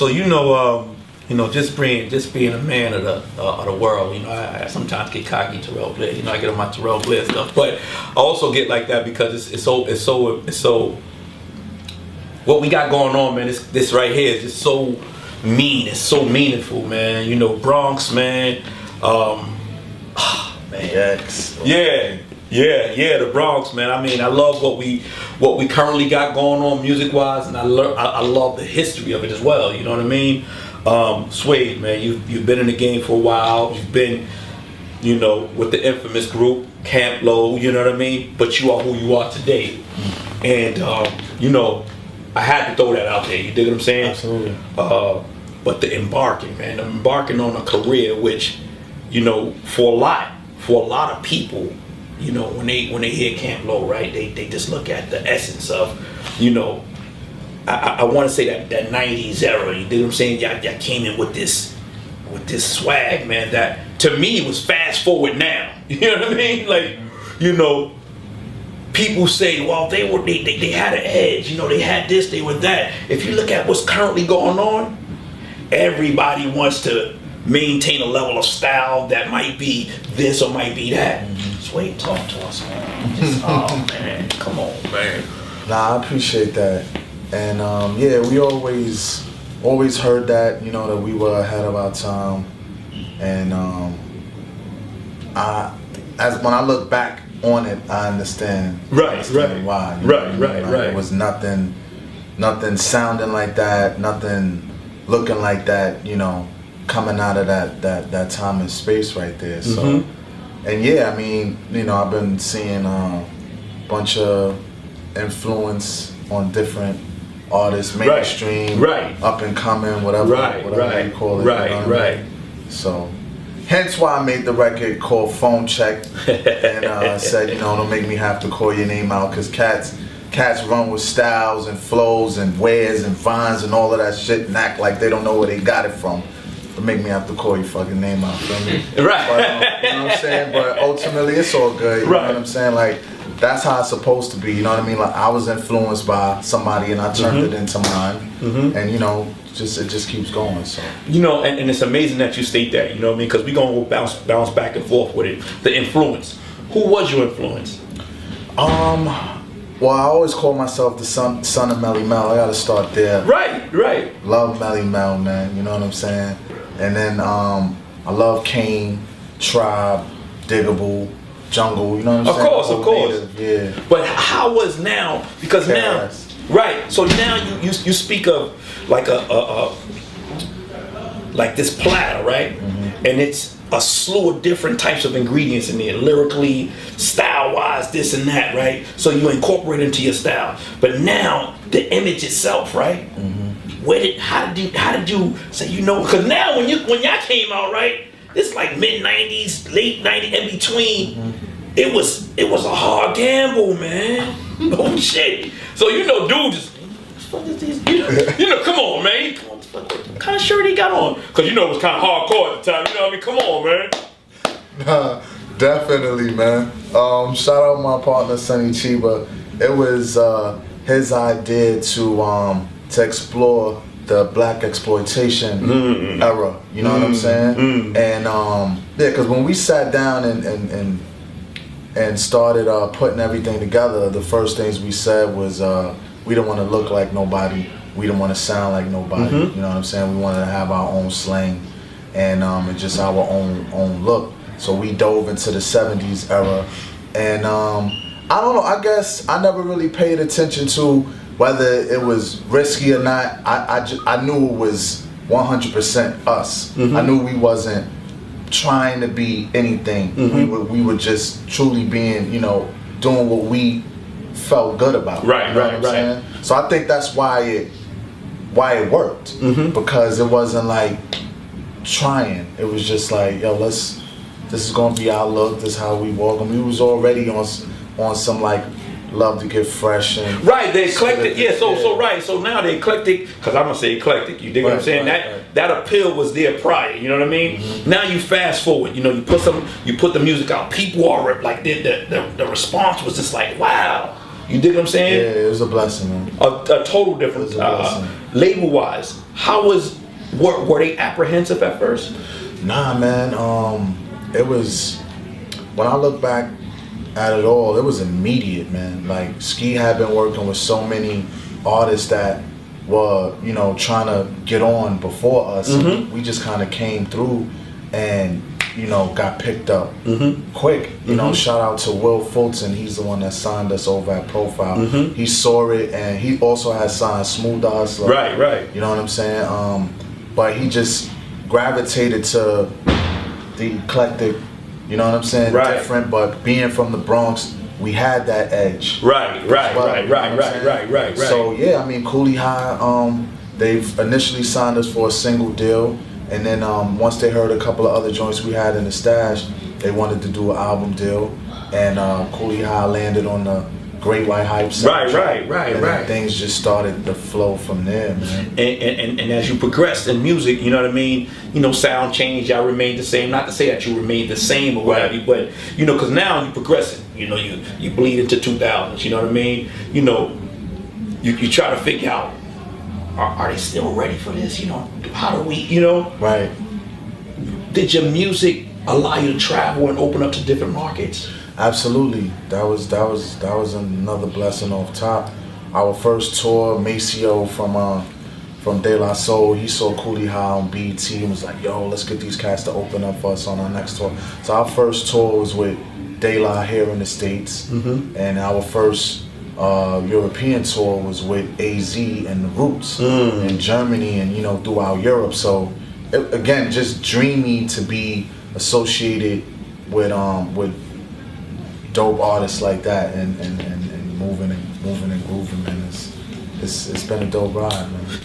So just being a man of the world. I sometimes get cocky, Terrell Blair. I get on my Terrell Blair stuff, but I also get like that because it's so. What we got going on, man. This right here is just so mean. It's so meaningful, man. Bronx, man. Man. Yes. Yeah, the Bronx, man. I mean, I love what we currently got going on music-wise, and I love the history of it as well. You know what I mean? Suede, man, you've been in the game for a while. You've been, with the infamous group Camp Low. You know what I mean? But you are who you are today, and I had to throw that out there. You dig what I'm saying? Absolutely. But the embarking, man, embarking on a career which, for a lot of people, when they hear Camp Low, right, they just look at the essence of, I want to say that 90s era. You dig what I'm saying? Y'all came in with this swag, man, that to me was fast forward now. You know what I mean? Like, people say, well, they had an edge, they had this, they were that. If you look at what's currently going on, everybody wants to maintain a level of style that might be this or might be that. Suede, talk to us, man. Oh man, come on, man. Nah, I appreciate that. And we always heard that, that we were ahead of our time. And when I look back on it, I understand. Right. Why? Right. It was nothing sounding like that, nothing looking like that, coming out of that time and space right there. So, and I mean, I've been seeing a bunch of influence on different artists, mainstream, up and coming, whatever you call it. Right. So. Hence why I made the record called Phone Check and said, don't make me have to call your name out, because cats run with styles and flows and wares and vines and all of that shit and act like they don't know where they got it from. But make me have to call your fucking name out, feel me? Right. But, you know what I'm saying? But ultimately it's all good, you know what I'm saying? Like, that's how it's supposed to be, you know what I mean? Like, I was influenced by somebody and I turned it into mine, and it just keeps going. So and it's amazing that you state that, you know what I mean? Because we're gonna bounce back and forth with it. The influence. Who was your influence? Well, I always call myself the son of Melly Mel. I gotta start there. Right. Love Melly Mel, man. You know what I'm saying? And then I love Kane, Tribe, Diggable, Jungle. You know what I'm saying? Of course. Native, yeah. But how was now? Because now, right. So now you speak of like like this platter, right? And it's a slew of different types of ingredients in there, lyrically, style-wise, this and that, right? So you incorporate it into your style. But now the image itself, right? How did you say, because now when y'all came out, right? This like mid '90s, late '90s, in between. It was a hard gamble, man. Oh shit. So dude just, what the fuck is this? Come on, man. What kind of shirt he got on? Because it was kind of hardcore at the time. You know what I mean? Come on, man. Nah, definitely, man. Shout out my partner Sonny Chiba. It was his idea to explore the black exploitation era. You know what I'm saying? And because when we sat down and started putting everything together, the first things we said was we didn't want to look like nobody. We didn't want to sound like nobody. You know what I'm saying? We wanted to have our own slang and just our own look. So we dove into the 70s era. And I don't know, I guess I never really paid attention to whether it was risky or not. I knew it was 100% us. I knew we wasn't trying to be anything. We were just truly being, doing what we felt good about. Right. So I think that's why it worked, because it wasn't like trying. It was just like, yo, this is gonna be our look. This is how we walk. And we was already on some like love to get fresh and the eclectic. So now the eclectic, because I'm gonna say eclectic. You dig what I'm saying? That appeal was there prior. You know what I mean? Now you fast forward. You put the music out. People are like the response was just like, wow. You dig what I'm saying? Yeah, it was a blessing, man. A total difference. Label wise, were they apprehensive at first? Nah, man. It was, when I look back at it all, it was immediate, man. Like, Ski had been working with so many artists that were, you know, trying to get on before us. Mm-hmm. We just kind of came through and, you know, got picked up quick. You know, shout out to Will Fulton. He's the one that signed us over at Profile. He saw it, and he also had signed Smooth the Hustler. Right. You know what I'm saying? But he just gravitated to the eclectic, you know what I'm saying? Right. Different, but being from the Bronx, we had that edge. Right. So yeah, I mean, Cooley High, they've initially signed us for a single deal, and then once they heard a couple of other joints we had in the stash, they wanted to do an album deal, and Cooley High landed on the Great White Hype soundtrack. Right. Things just started to flow from there, man. And as you progressed in music, you know what I mean? You know, sound change, y'all remained the same. Not to say that you remained the same or whatever, but, you know, because now you're progressing. You know, you bleed into 2000s, you know what I mean? You know, you try to figure out, are they still ready for this? You know, how do we, you know? Right. Did your music allow you to travel and open up to different markets? Absolutely. That was another blessing off top. Our first tour, Maceo from De La Soul, he saw Cooley High on BET and was like, yo, let's get these cats to open up for us on our next tour. So our first tour was with De La here in the States, and our first European tour was with AZ and the Roots in Germany and, you know, throughout Europe. So again, just dreamy to be associated with dope artists like that and moving and grooving, man. It's been a dope ride, man.